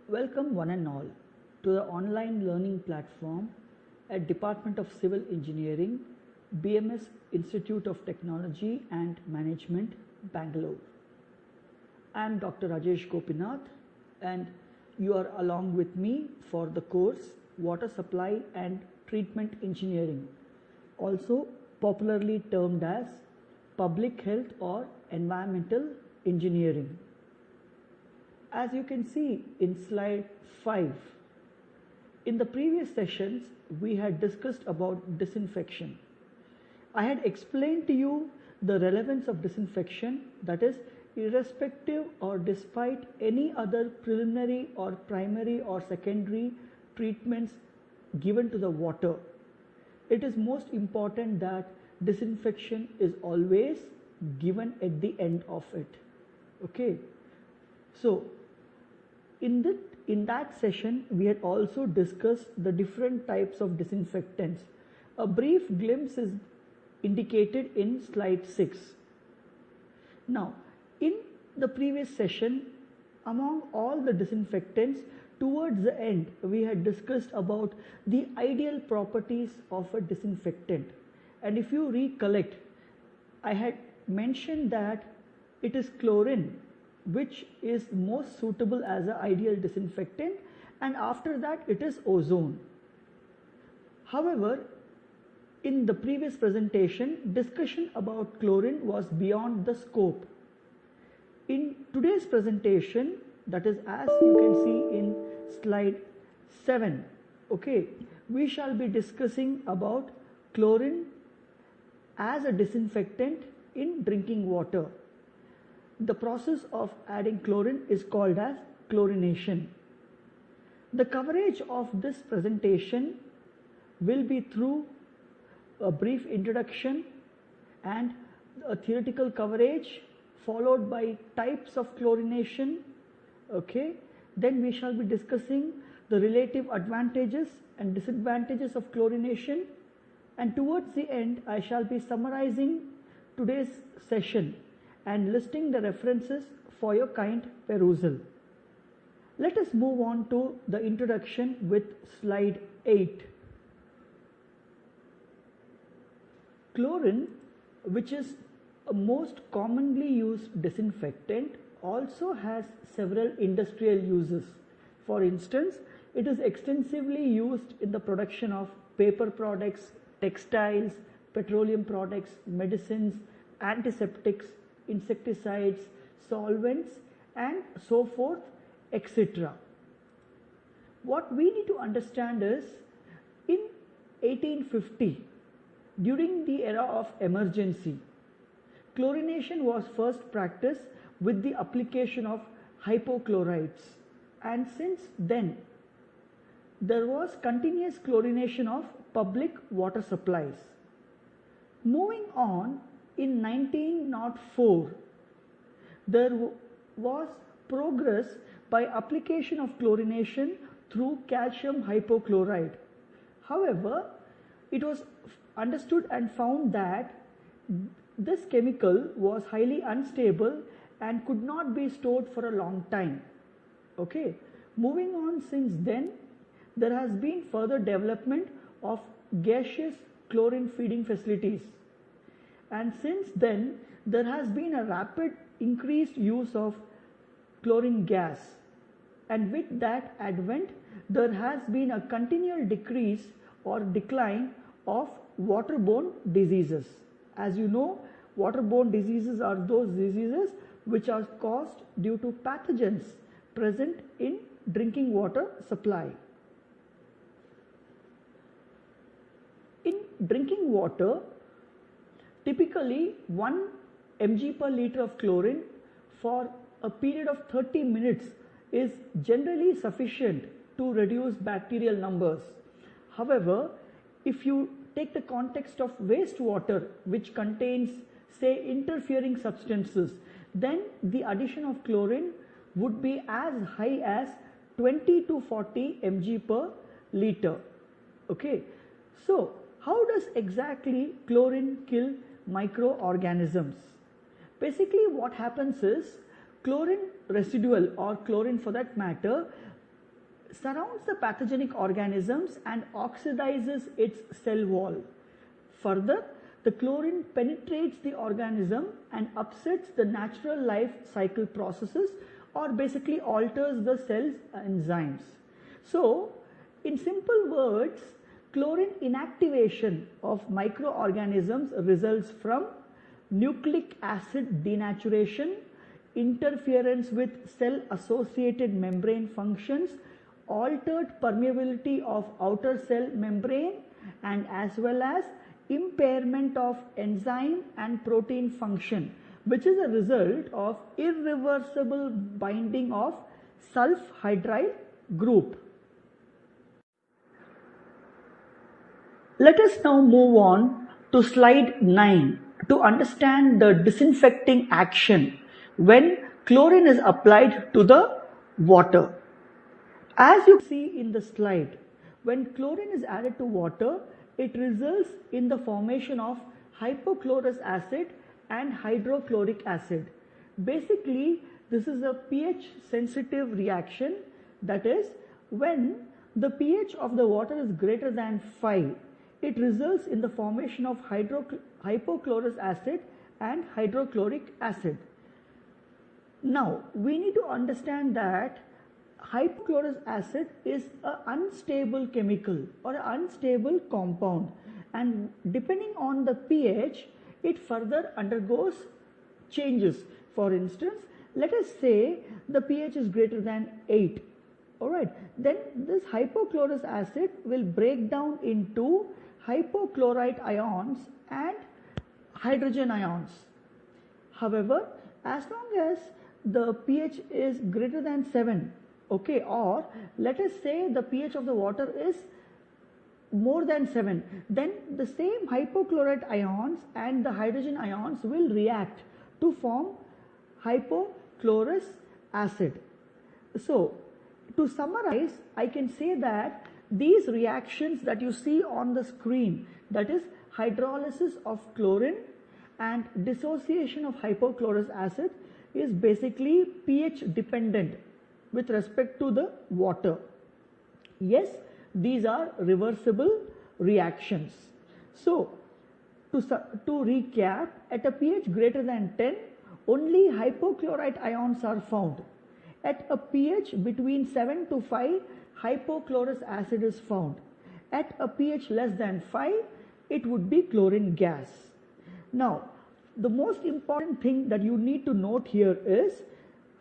Welcome one and all to the online learning platform at Department of Civil Engineering, BMS Institute of Technology and Management, Bangalore. I am Dr. Rajesh Gopinath and you are along with me for the course Water Supply and Treatment Engineering, also popularly termed as Public Health or Environmental Engineering. As you can see in slide 5, in the previous sessions we had discussed about disinfection. I had explained to you the relevance of disinfection, that is, irrespective or despite any other preliminary or primary or secondary treatments given to the water, it is most important that disinfection is always given at the end of it. Okay, so in that session we had also discussed the different types of disinfectants. A brief glimpse is indicated in slide 6. Now, in the previous session, among all the disinfectants, towards the end we had discussed about the ideal properties of a disinfectant, and if you recollect, I had mentioned that it is chlorine which is most suitable as an ideal disinfectant, and after that it is ozone. However, in the previous presentation, discussion about chlorine was beyond the scope. In today's presentation, that is as you can see in slide 7, okay, we shall be discussing about chlorine as a disinfectant in drinking water. The process of adding chlorine is called as chlorination. The coverage of this presentation will be through a brief introduction and a theoretical coverage followed by types of chlorination. Okay, then we shall be discussing the relative advantages and disadvantages of chlorination, and towards the end I shall be summarizing today's session and listing the references for your kind perusal. Let us move on to the introduction with slide 8. Chlorine, which is a most commonly used disinfectant, also has several industrial uses. For instance, it is extensively used in the production of paper products, textiles, petroleum products, medicines, antiseptics, insecticides, solvents, and so forth, etc. What we need to understand is, in 1850, during the era of emergency, chlorination was first practiced with the application of hypochlorites, and since then there was continuous chlorination of public water supplies. Moving on, in 1904, there was progress by application of chlorination through calcium hypochlorite. However, it was understood and found that this chemical was highly unstable and could not be stored for a long time. Okay, moving on, since then there has been further development of gaseous chlorine feeding facilities, and since then there has been a rapid increased use of chlorine gas, and with that advent there has been a continual decrease or decline of waterborne diseases. As you know, waterborne diseases are those diseases which are caused due to pathogens present in drinking water supply. In drinking water, typically 1 mg per liter of chlorine for a period of 30 minutes is generally sufficient to reduce bacterial numbers. However, if you take the context of wastewater which contains, say, interfering substances, then the addition of chlorine would be as high as 20 to 40 mg per liter. Okay, so how does exactly chlorine kill microorganisms? Basically what happens is, chlorine residual, or chlorine for that matter, surrounds the pathogenic organisms and oxidizes its cell wall. Further, the chlorine penetrates the organism and upsets the natural life cycle processes, or basically alters the cell's enzymes. So, in simple words, chlorine inactivation of microorganisms results from nucleic acid denaturation, interference with cell associated membrane functions, altered permeability of outer cell membrane, and as well as impairment of enzyme and protein function, which is a result of irreversible binding of sulf hydride group. Let us now move on to slide 9 to understand the disinfecting action when chlorine is applied to the water. As you see in the slide, when chlorine is added to water, it results in the formation of hypochlorous acid and hydrochloric acid. Basically, this is a pH sensitive reaction, that is, when the pH of the water is greater than 5, it results in the formation of hypochlorous acid and hydrochloric acid. Now, we need to understand that hypochlorous acid is an unstable chemical or an unstable compound, and depending on the pH, it further undergoes changes. For instance, let us say the pH is greater than 8. Alright, then this hypochlorous acid will break down into hypochlorite ions and hydrogen ions. However, as long as the pH is greater than 7, okay, or let us say the pH of the water is more than 7, then the same hypochlorite ions and the hydrogen ions will react to form hypochlorous acid. So, to summarize, I can say that these reactions that you see on the screen, that is hydrolysis of chlorine and dissociation of hypochlorous acid, is basically pH dependent with respect to the water. Yes, these are reversible reactions. So, to recap, at a pH greater than 10, only hypochlorite ions are found. At a pH between 7 to 5, hypochlorous acid is found. At a pH less than 5, it would be chlorine gas. Now, the most important thing that you need to note here is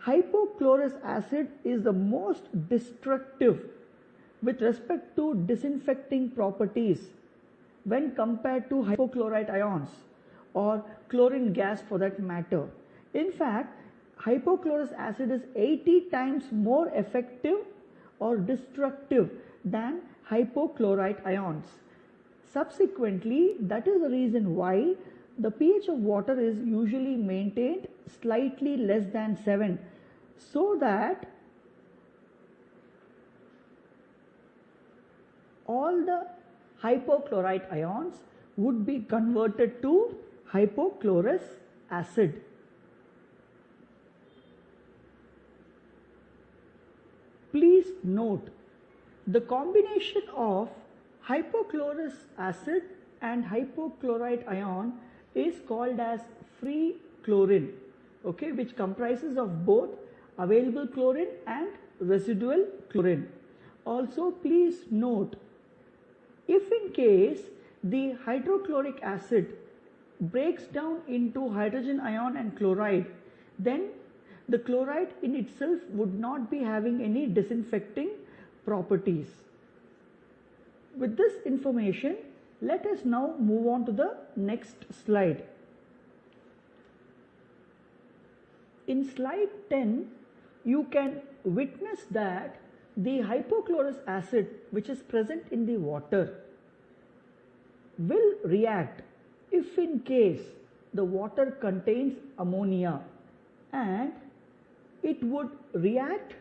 hypochlorous acid is the most destructive with respect to disinfecting properties when compared to hypochlorite ions or chlorine gas for that matter. In fact, hypochlorous acid is 80 times more effective or destructive than hypochlorite ions. Subsequently, that is the reason why the pH of water is usually maintained slightly less than 7, so that all the hypochlorite ions would be converted to hypochlorous acid. Please note, the combination of hypochlorous acid and hypochlorite ion is called as free chlorine, okay, which comprises of both available chlorine and residual chlorine. Also, please note, if in case the hydrochloric acid breaks down into hydrogen ion and chloride, then the chloride in itself would not be having any disinfecting properties. With this information, let us now move on to the next slide. In slide 10, you can witness that the hypochlorous acid which is present in the water will react if in case the water contains ammonia, and it would react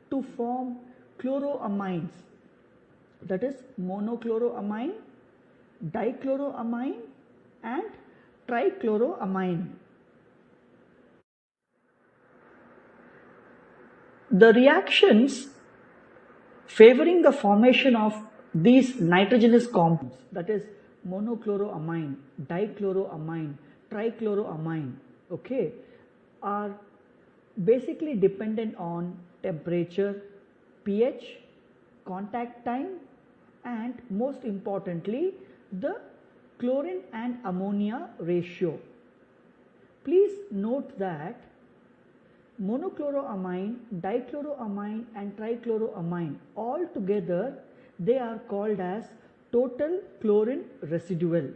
to form chloroamines, that is monochloroamine, dichloroamine and trichloroamine. The reactions favoring the formation of these nitrogenous compounds, that is monochloroamine, dichloroamine, trichloroamine, okay, are basically dependent on temperature, pH, contact time, and most importantly the chlorine and ammonia ratio. Please note that monochloroamine, dichloroamine and trichloroamine all together they are called as total chlorine residual.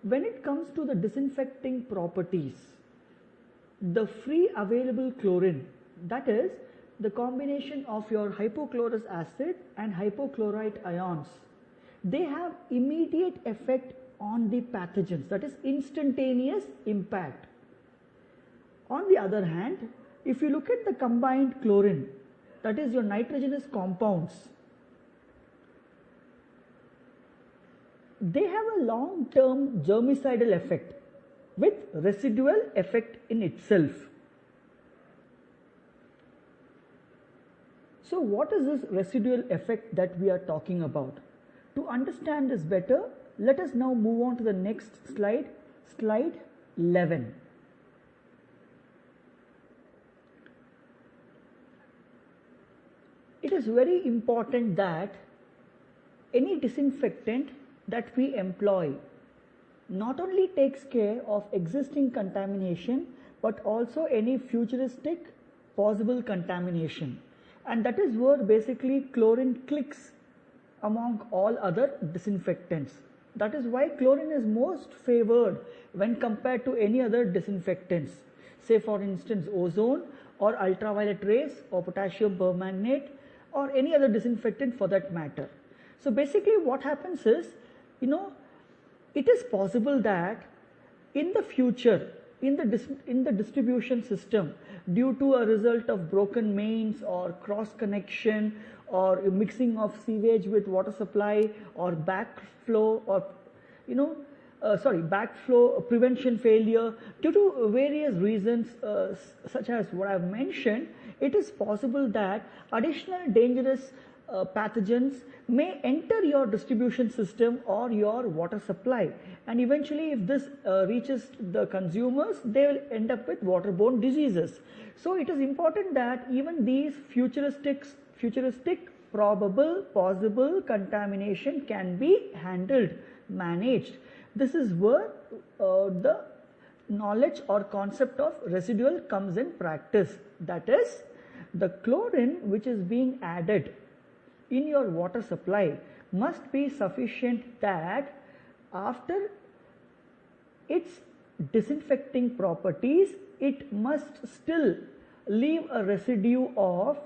When it comes to the disinfecting properties, the free available chlorine, that is the combination of your hypochlorous acid and hypochlorite ions, they have immediate effect on the pathogens, that is instantaneous impact. On the other hand, if you look at the combined chlorine, that is your nitrogenous compounds, they have a long-term germicidal effect with residual effect in itself. So what is this residual effect that we are talking about? To understand this better, let us now move on to the next slide, slide 11. It is very important that any disinfectant that we employ not only takes care of existing contamination but also any futuristic possible contamination, and that is where basically chlorine clicks among all other disinfectants. That is why chlorine is most favored when compared to any other disinfectants, say for instance ozone or ultraviolet rays or potassium permanganate or any other disinfectant for that matter. So basically what happens is, it is possible that in the future, in the distribution system, due to a result of broken mains or cross connection or mixing of sewage with water supply or backflow or backflow prevention failure, due to various reasons such as what I have mentioned, it is possible that additional dangerous pathogens may enter your distribution system or your water supply, and eventually if this reaches the consumers, they will end up with waterborne diseases. So it is important that even these futuristic probable possible contamination can be handled, managed. This is where the knowledge or concept of residual comes in practice. That is, the chlorine which is being added in your water supply must be sufficient that after its disinfecting properties, it must still leave a residue of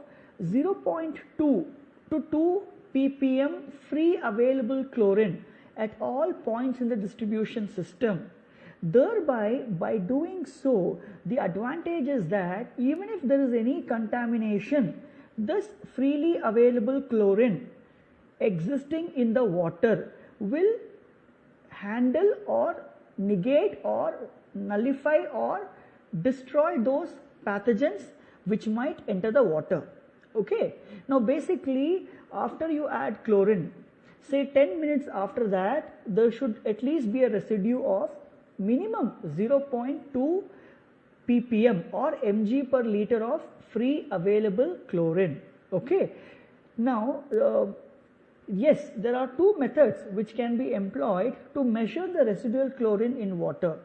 0.2 to 2 ppm free available chlorine at all points in the distribution system. Thereby, by doing so, the advantage is that even if there is any contamination, this freely available chlorine existing in the water will handle or negate or nullify or destroy those pathogens which might enter the water. Okay. Now basically after you add chlorine, say 10 minutes after that, there should at least be a residue of minimum 0.2 ppm or mg per liter of free available chlorine. Okay. Now yes, there are two methods which can be employed to measure the residual chlorine in water,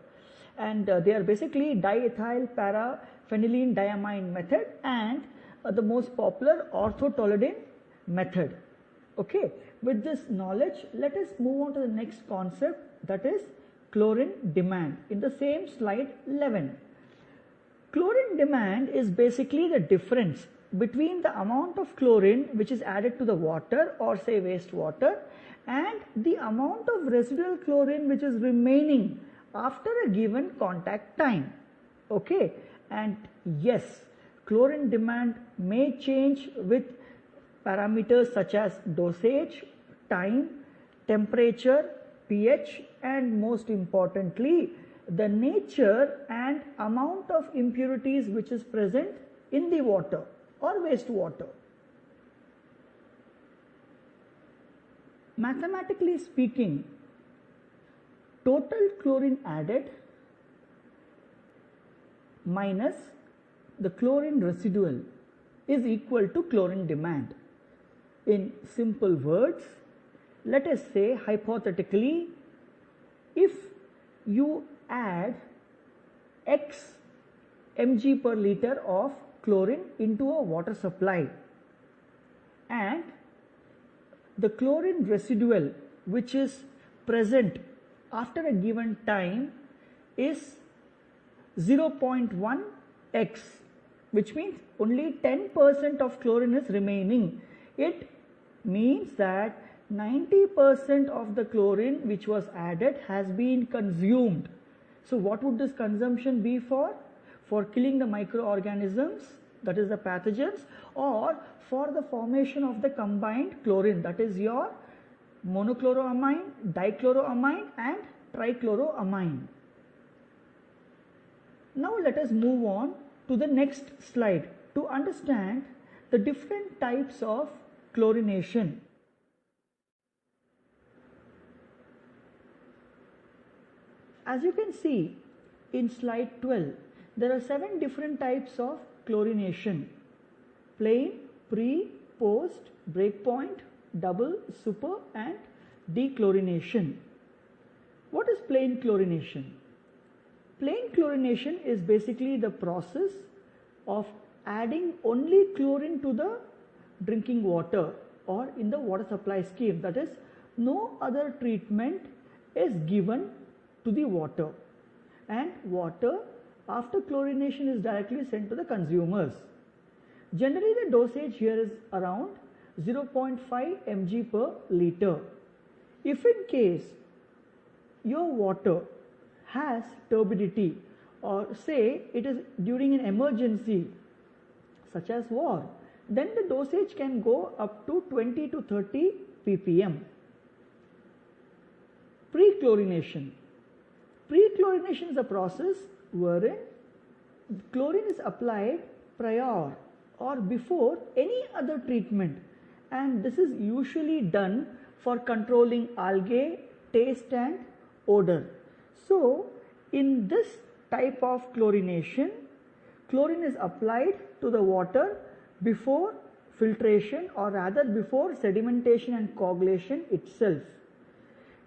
and they are basically diethyl paraphenylene diamine method and the most popular orthotoledane method. Okay. With this knowledge, let us move on to the next concept, that is chlorine demand, in the same slide 11. Chlorine demand is basically the difference between the amount of chlorine which is added to the water or say wastewater and the amount of residual chlorine which is remaining after a given contact time. Okay. And yes, chlorine demand may change with parameters such as dosage, time, temperature, pH, and most importantly the nature and amount of impurities which is present in the water or wastewater. Mathematically speaking, total chlorine added minus the chlorine residual is equal to chlorine demand. In simple words, let us say hypothetically, if you add X mg per liter of chlorine into a water supply, and the chlorine residual which is present after a given time is 0.1 X, which means only 10% of chlorine is remaining. It means that 90% of the chlorine which was added has been consumed. So what would this consumption be for? For killing the microorganisms, that is the pathogens, or for the formation of the combined chlorine, that is your monochloroamine, dichloroamine and trichloroamine. Now let us move on to the next slide to understand the different types of chlorination. As you can see in slide 12, there are 7 different types of chlorination: plain, pre, post, breakpoint, double, super and dechlorination. What is plain chlorination? Plain chlorination is basically the process of adding only chlorine to the drinking water or in the water supply scheme. That is, no other treatment is given to the water, and water after chlorination is directly sent to the consumers. Generally the dosage here is around 0.5 mg per liter. If in case your water has turbidity, or say it is during an emergency such as war, then the dosage can go up to 20 to 30 ppm. Pre-chlorination. Pre-chlorination is a process wherein chlorine is applied prior or before any other treatment, and this is usually done for controlling algae, taste and odor. So in this type of chlorination, chlorine is applied to the water before filtration, or rather before sedimentation and coagulation itself.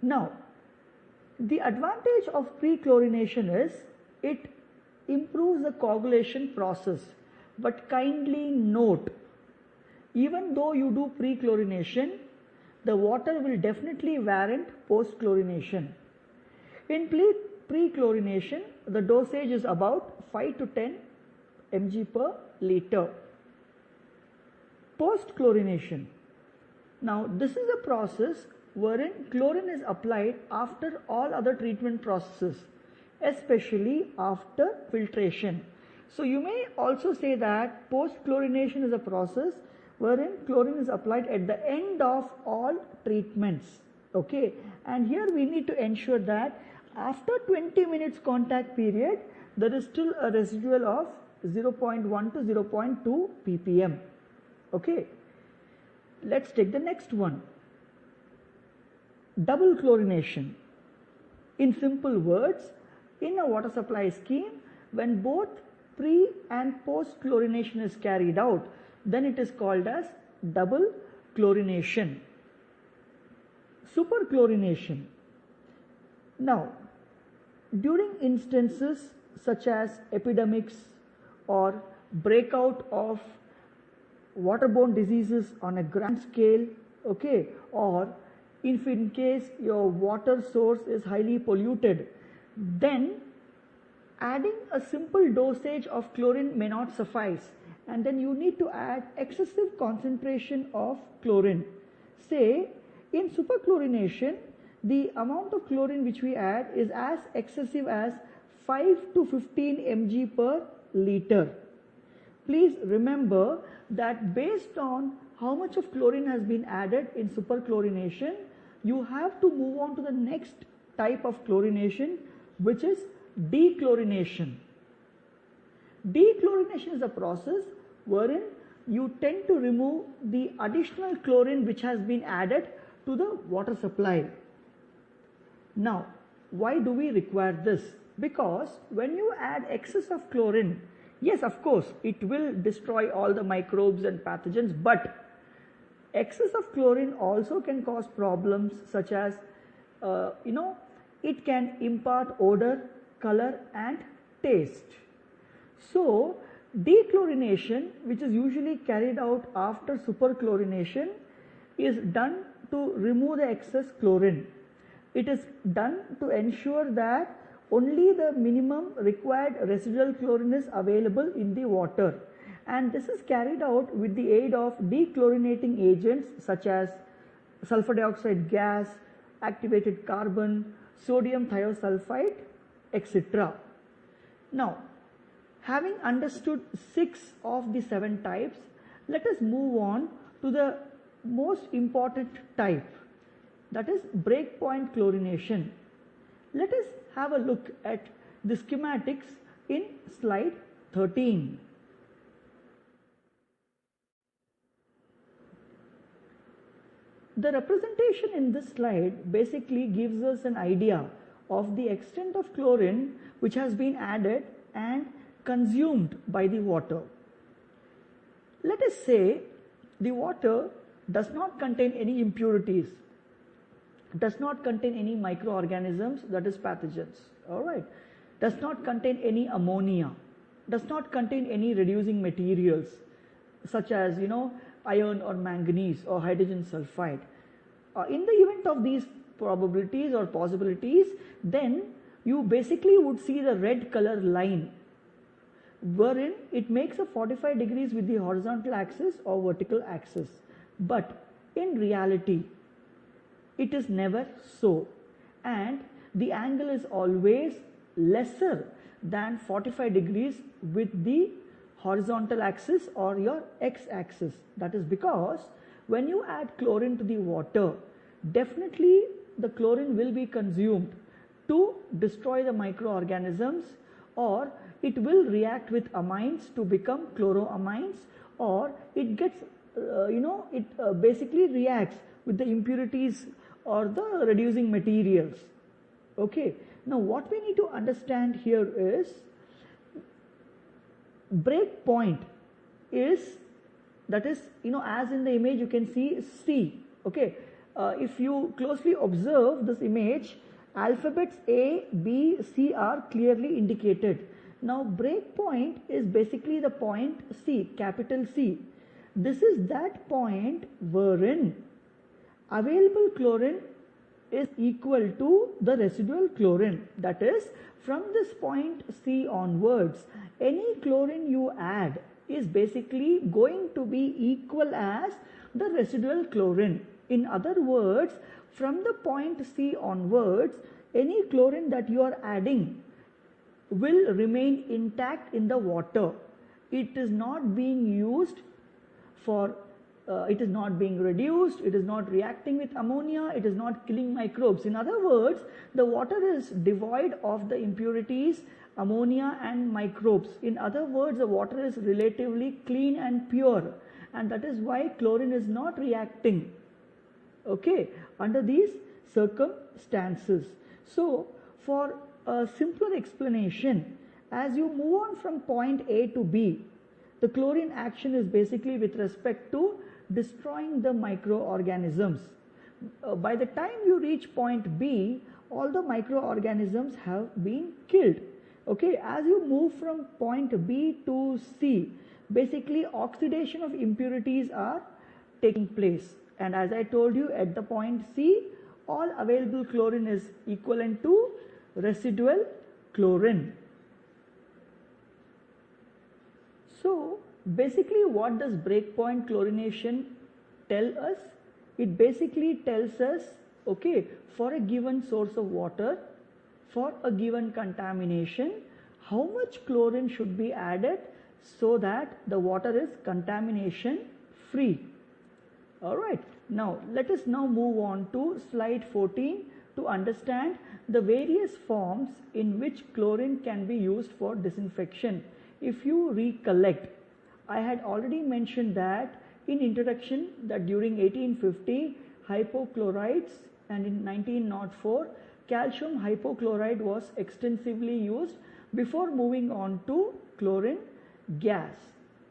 Now, the advantage of pre-chlorination is it improves the coagulation process, but kindly note, even though you do pre-chlorination, the water will definitely warrant post-chlorination. In pre-chlorination, the dosage is about 5 to 10 mg per liter. Post-chlorination. Now, this is a process wherein chlorine is applied after all other treatment processes, especially after filtration. So you may also say that post-chlorination is a process wherein chlorine is applied at the end of all treatments. Okay, and here we need to ensure that after 20 minutes contact period, there is still a residual of 0.1 to 0.2 ppm. Okay, let's take the next one. Double chlorination. In simple words, in a water supply scheme, when both pre and post chlorination is carried out, then it is called as double chlorination. Super chlorination. Now, during instances such as epidemics or breakout of waterborne diseases on a grand scale, okay, or if in case your water source is highly polluted, then adding a simple dosage of chlorine may not suffice, and then you need to add excessive concentration of chlorine. Say in superchlorination, the amount of chlorine which we add is as excessive as 5 to 15 mg per liter. Please remember that based on how much of chlorine has been added in superchlorination, you have to move on to the next type of chlorination, which is dechlorination. Dechlorination is a process wherein you tend to remove the additional chlorine which has been added to to the water supply. Now, why do we require this? Because when you add excess of chlorine, yes, of course, it will destroy all the microbes and pathogens, but excess of chlorine also can cause problems such as, it can impart odor, color and taste. So, dechlorination, which is usually carried out after superchlorination, is done to remove the excess chlorine. It is done to ensure that only the minimum required residual chlorine is available in the water, and this is carried out with the aid of dechlorinating agents such as sulfur dioxide gas, activated carbon, sodium thiosulfide, etc. Now, having understood 6 of the 7 types, let us move on to the most important type, that is breakpoint chlorination. Let us have a look at the schematics in slide 13. The representation in this slide basically gives us an idea of the extent of chlorine which has been added and consumed by the water. Let us say the water does not contain any impurities, does not contain any microorganisms, that is pathogens, alright, does not contain any ammonia, does not contain any reducing materials such as iron or manganese or hydrogen sulfide. In the event of these probabilities or possibilities, then you basically would see the red color line wherein it makes a 45 degrees with the horizontal axis or vertical axis. But in reality, it is never so, and the angle is always lesser than 45 degrees with the horizontal axis or your x-axis. That is because when you add chlorine to the water, definitely the chlorine will be consumed to destroy the microorganisms, or it will react with amines to become chloroamines, or it gets basically reacts with the impurities or the reducing materials. Okay, now what we need to understand here is break point is, that is, as in the image you can see C. Okay, if you closely observe this image, alphabets A, B, C are clearly indicated. Now break point is basically the point C, capital C. This is that point wherein available chlorine is equal to the residual chlorine. That is, from this point C onwards, any chlorine you add is basically going to be equal as the residual chlorine. In other words, from the point C onwards, any chlorine that you are adding will remain intact in the water. It is not being used for it is not being reduced, it is not reacting with ammonia, it is not killing microbes. In other words, the water is devoid of the impurities, ammonia and microbes. In other words, the water is relatively clean and pure, and that is why chlorine is not reacting, okay, under these circumstances. So, for a simpler explanation, as you move on from point A to B, the chlorine action is basically with respect to destroying the microorganisms. By the time you reach point B, all the microorganisms have been killed. Okay, as you move from point B to C, basically oxidation of impurities are taking place. And as I told you, at the point C, all available chlorine is equivalent to residual chlorine. So, basically what does breakpoint chlorination tell us? It basically tells us, okay, for a given source of water, for a given contamination, how much chlorine should be added so that the water is contamination free. Alright, now let us now move on to slide 14 to understand the various forms in which chlorine can be used for disinfection. If you recollect, I had already mentioned that in introduction that during 1850, hypochlorites, and in 1904 calcium hypochlorite was extensively used before moving on to chlorine gas.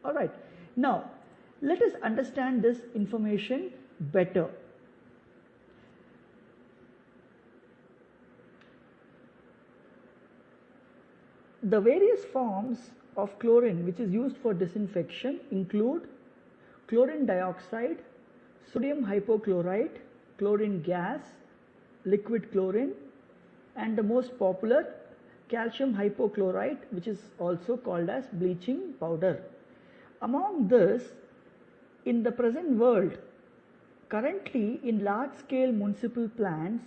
Alright, now let us understand this information better. The various forms of chlorine which is used for disinfection include chlorine dioxide, sodium hypochlorite, chlorine gas, liquid chlorine, and the most popular calcium hypochlorite, which is also called as bleaching powder. Among this, in the present world, currently in large scale municipal plants,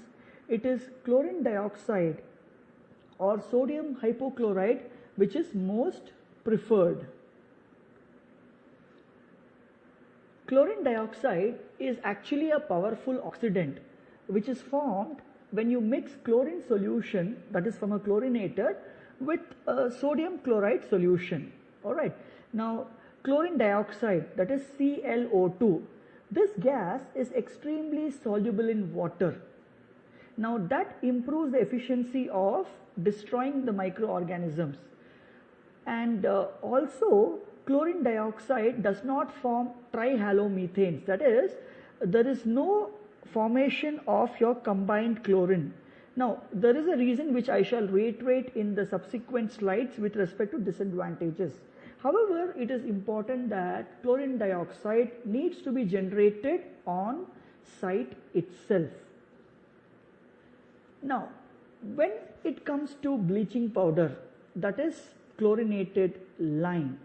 it is chlorine dioxide or sodium hypochlorite which is most preferred. Chlorine dioxide is actually a powerful oxidant which is formed when you mix chlorine solution, that is from a chlorinator, with a sodium chloride solution. Alright, now chlorine dioxide, that is ClO2, this gas is extremely soluble in water. Now that improves the efficiency of destroying the microorganisms, and also chlorine dioxide does not form trihalomethanes, that is, there is no formation of your combined chlorine. Now there is a reason which I shall reiterate in the subsequent slides with respect to disadvantages. However, it is important that chlorine dioxide needs to be generated on site itself. Now when it comes to bleaching powder, that is chlorinated lime,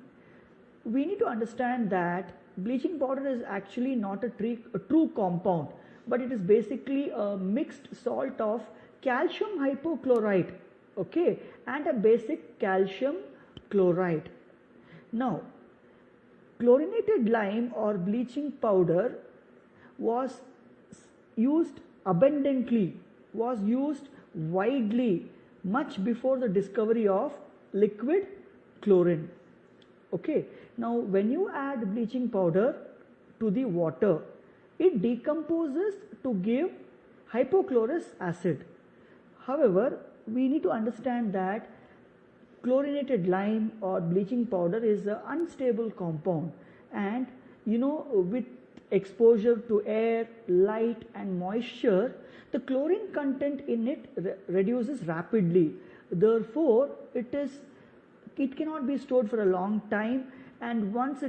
we need to understand that bleaching powder is actually not a true compound, but it is basically a mixed salt of calcium hypochlorite, okay, and a basic calcium chloride. Now chlorinated lime or bleaching powder was used abundantly, was used widely much before the discovery of liquid chlorine. Okay, now when you add bleaching powder to the water, it decomposes to give hypochlorous acid. However, we need to understand that chlorinated lime or bleaching powder is an unstable compound, and with exposure to air, light and moisture, the chlorine content in it reduces rapidly. Therefore, it cannot be stored for a long time, and once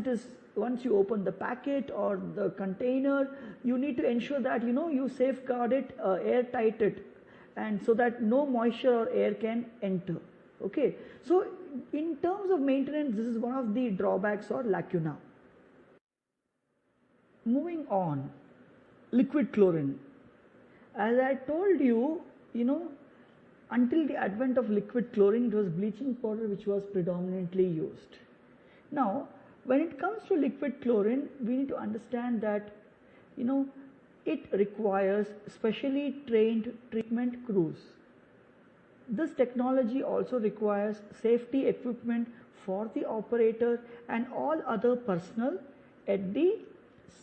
you open the packet or the container, you need to ensure that you safeguard it, airtight it, and so that no moisture or air can enter. Okay, so in terms of maintenance, this is one of the drawbacks or lacuna. Moving on, liquid chlorine. As I told you, until the advent of liquid chlorine, it was bleaching powder which was predominantly used. Now, when it comes to liquid chlorine, we need to understand that, it requires specially trained treatment crews. This technology also requires safety equipment for the operator and all other personnel at the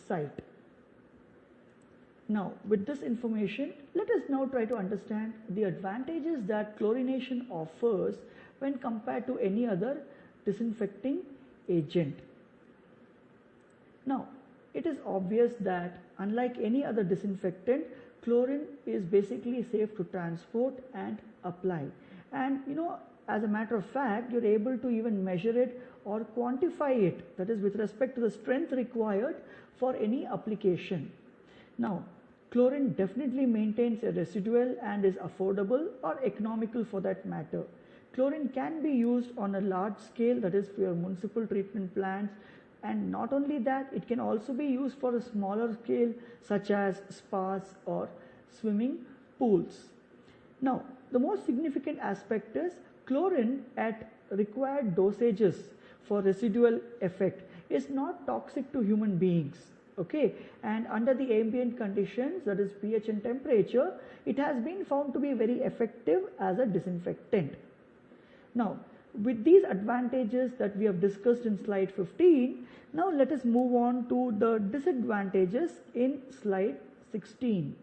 site. Now, with this information, let us now try to understand the advantages that chlorination offers when compared to any other disinfecting agent. Now, it is obvious that unlike any other disinfectant, chlorine is basically safe to transport and apply. And as a matter of fact, you're able to even measure it or quantify it, that is with respect to the strength required for any application. Now, chlorine definitely maintains a residual and is affordable or economical for that matter. Chlorine can be used on a large scale, that is for your municipal treatment plants, and not only that, it can also be used for a smaller scale such as spas or swimming pools. Now, the most significant aspect is chlorine at required dosages for residual effect is not toxic to human beings. Okay, and under the ambient conditions, that is pH and temperature, it has been found to be very effective as a disinfectant. Now, with these advantages that we have discussed in slide 15, now let us move on to the disadvantages in slide 16.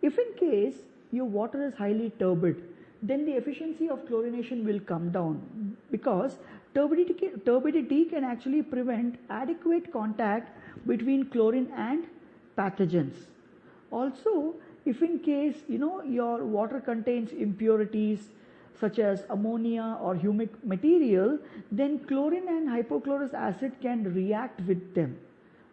If in case your water is highly turbid, then the efficiency of chlorination will come down, because turbidity can actually prevent adequate contact between chlorine and pathogens. Also, if in case your water contains impurities such as ammonia or humic material, then chlorine and hypochlorous acid can react with them.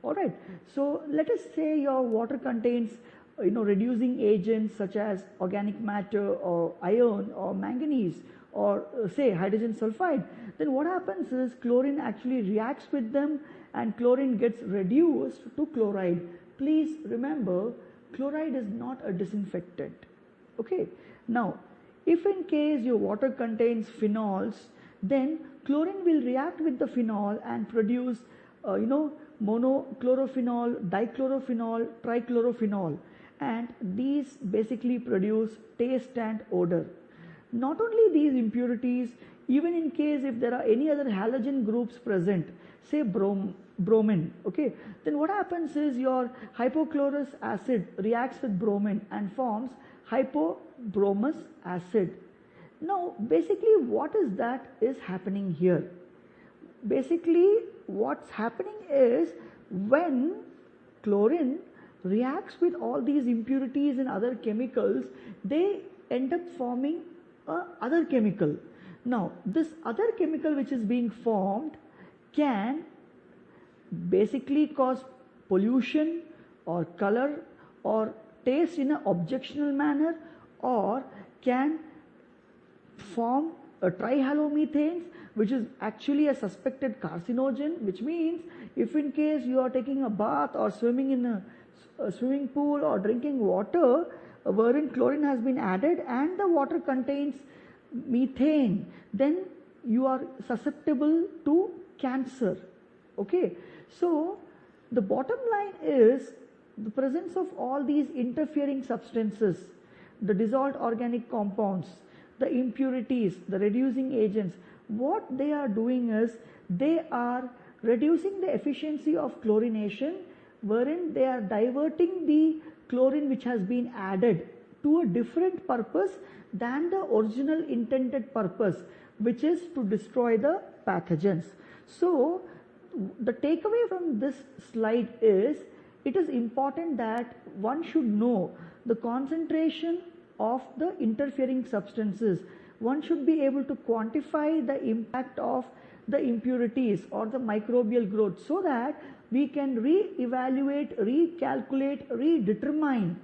Alright, so let us say your water contains reducing agents such as organic matter or iron or manganese or say hydrogen sulfide. Then what happens is chlorine actually reacts with them and chlorine gets reduced to chloride. Please remember, chloride is not a disinfectant. Okay, now if in case your water contains phenols, then chlorine will react with the phenol and produce monochlorophenol, dichlorophenol, trichlorophenol, and these basically produce taste and odor. Not only these impurities, even in case if there are any other halogen groups present, say bromine, okay, then what happens is your hypochlorous acid reacts with bromine and forms hypobromous acid. Now basically what is happening here? Basically what's happening is when chlorine reacts with all these impurities and other chemicals, they end up forming other chemical. Now this other chemical which is being formed can basically cause pollution or color or taste in an objectionable manner, or can form a trihalomethanes, which is actually a suspected carcinogen, which means if in case you are taking a bath or swimming in a swimming pool or drinking water wherein chlorine has been added and the water contains methane, then you are susceptible to cancer. Okay, so the bottom line is the presence of all these interfering substances, the dissolved organic compounds, the impurities, the reducing agents. What they are doing is they are reducing the efficiency of chlorination, wherein they are diverting the chlorine which has been added to a different purpose than the original intended purpose, which is to destroy the pathogens. So the takeaway from this slide is it is important that one should know the concentration of the interfering substances. One should be able to quantify the impact of the impurities or the microbial growth, so that we can re-evaluate, recalculate, redetermine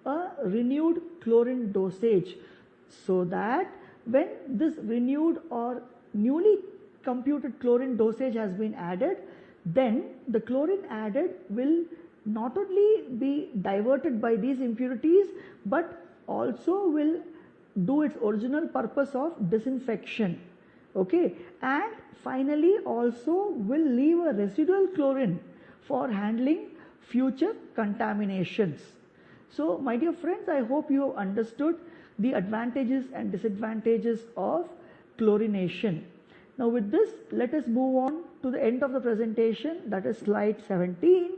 a renewed chlorine dosage, so that when this renewed or newly computed chlorine dosage has been added, then the chlorine added will not only be diverted by these impurities but also will do its original purpose of disinfection. Okay, and finally also will leave a residual chlorine for handling future contaminations. So my dear friends, I hope you have understood the advantages and disadvantages of chlorination. Now with this, let us move on to the end of the presentation, that is slide 17,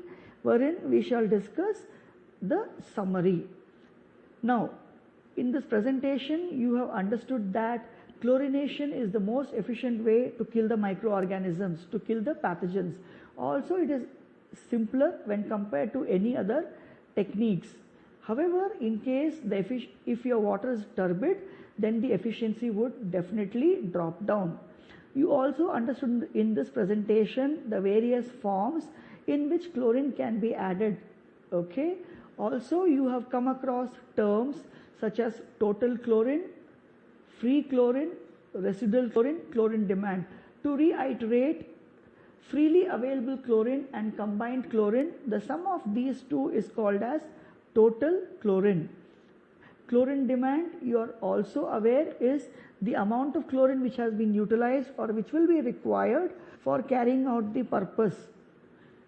wherein we shall discuss the summary. Now in this presentation you have understood that chlorination is the most efficient way to kill the microorganisms, to kill the pathogens. Also it is simpler when compared to any other techniques. However, in case if your water is turbid, then the efficiency would definitely drop down. You also understood in this presentation the various forms in which chlorine can be added. Okay. Also you have come across terms such as total chlorine, free chlorine, residual chlorine, chlorine demand. To reiterate, freely available chlorine and combined chlorine, the sum of these two is called as total chlorine. Chlorine demand, you are also aware, is the amount of chlorine which has been utilized or which will be required for carrying out the purpose.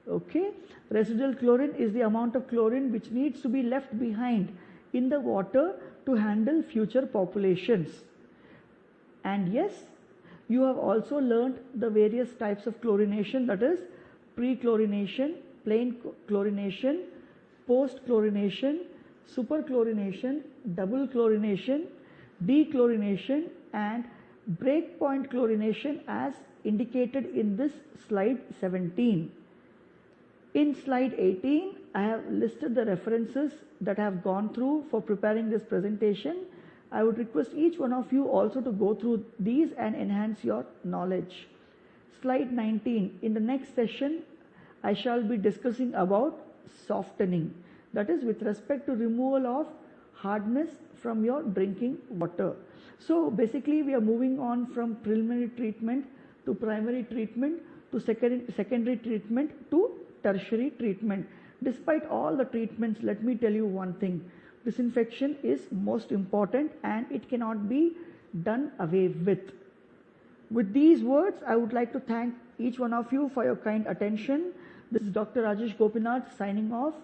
Okay. Residual chlorine is the amount of chlorine which needs to be left behind in the water to handle future populations. And yes, you have also learned the various types of chlorination, that is pre-chlorination, plain chlorination, post chlorination, superchlorination, double chlorination, dechlorination and breakpoint chlorination as indicated in this slide 17. In slide 18, I have listed the references that I have gone through for preparing this presentation. I would request each one of you also to go through these and enhance your knowledge. Slide 19. In the next session, I shall be discussing about softening. That is with respect to removal of hardness from your drinking water. So basically we are moving on from preliminary treatment to primary treatment to secondary treatment to tertiary treatment. Despite all the treatments, let me tell you one thing. Disinfection is most important and it cannot be done away with. With these words, I would like to thank each one of you for your kind attention. This is Dr. Rajesh Gopinath signing off.